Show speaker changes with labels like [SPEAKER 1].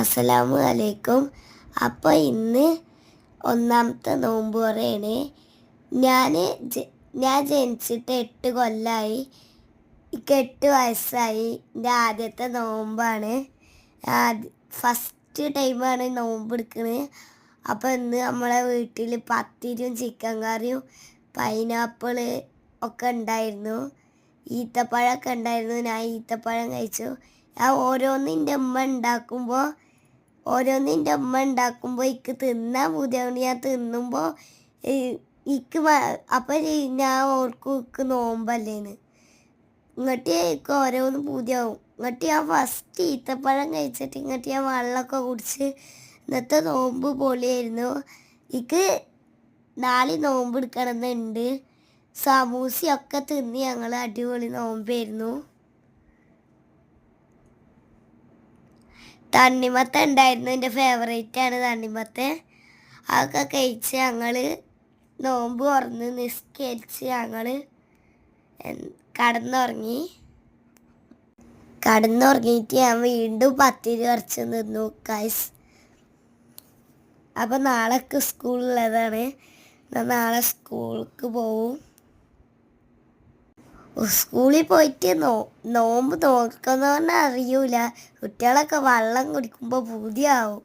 [SPEAKER 1] അസ്സലാമു അലൈക്കും. അപ്പോൾ ഇന്ന് ഒന്നാമത്തെ നോമ്പ് പറയാണ്. ഞാൻ ഞാൻ ജനിച്ചിട്ട് 8 കൊല്ലമായി. എനിക്ക് 8 വയസ്സായി. എൻ്റെ ആദ്യത്തെ നോമ്പാണ്. ഫസ്റ്റ് ടൈമാണ് നോമ്പ് എടുക്കുന്നത്. അപ്പോൾ ഇന്ന് നമ്മളെ വീട്ടിൽ പത്തിരിയും ചിക്കൻ കറിയും പൈനാപ്പിൾ ഒക്കെ ഉണ്ടായിരുന്നു. ഈത്തപ്പഴമൊക്കെ ഉണ്ടായിരുന്നു. ഞാൻ ഈത്തപ്പഴം കഴിച്ചു. ഞാൻ ഓരോന്നിൻ്റെ അമ്മ ഉണ്ടാക്കുമ്പോൾ തിന്നാൻ ബുദ്ധിമുട്ട്. ഞാൻ തിന്നുമ്പോൾ എനിക്ക് അപ്പം ഞാൻ ഓർക്കും നോമ്പല്ലേന്ന്. ഇങ്ങോട്ട് എനിക്ക് ഓരോന്ന് പൂതിയാവും. ഇങ്ങോട്ട് ഞാൻ ഫസ്റ്റ് ഈത്തപ്പഴം കഴിച്ചിട്ട് ഇങ്ങോട്ട് ഞാൻ വെള്ളമൊക്കെ കുടിച്ച് ഇന്നത്തെ നോമ്പ് പൊളിയായിരുന്നു. എനിക്ക് നാളെ നോമ്പ് എടുക്കണമെന്നുണ്ട്. സമൂസയൊക്കെ തിന്ന് ഞങ്ങൾ അടിപൊളി നോമ്പായിരുന്നു. തണ്ണിമത്ത ഉണ്ടായിരുന്നു. എൻ്റെ ഫേവറേറ്റാണ് തണ്ണിമത്ത. അതൊക്കെ കഴിച്ച് ഞങ്ങൾ നോമ്പ് തുറന്ന് നിസ്കരിച്ച് ഞങ്ങൾ കടന്നുറങ്ങിയിട്ട് ഞാൻ വീണ്ടും പത്തിരി കുറച്ച് നിന്നു ഗൈസ്. അപ്പം നാളെയൊക്കെ സ്കൂളുള്ളതാണ്. നാളെ സ്കൂൾക്ക് പോവും. സ്കൂളിൽ പോയിട്ട് നോമ്പ് നോക്കുന്നതെന്ന് അറിയൂല. കുട്ടികളൊക്കെ വെള്ളം കുടിക്കുമ്പോൾ പൂതിയാവും.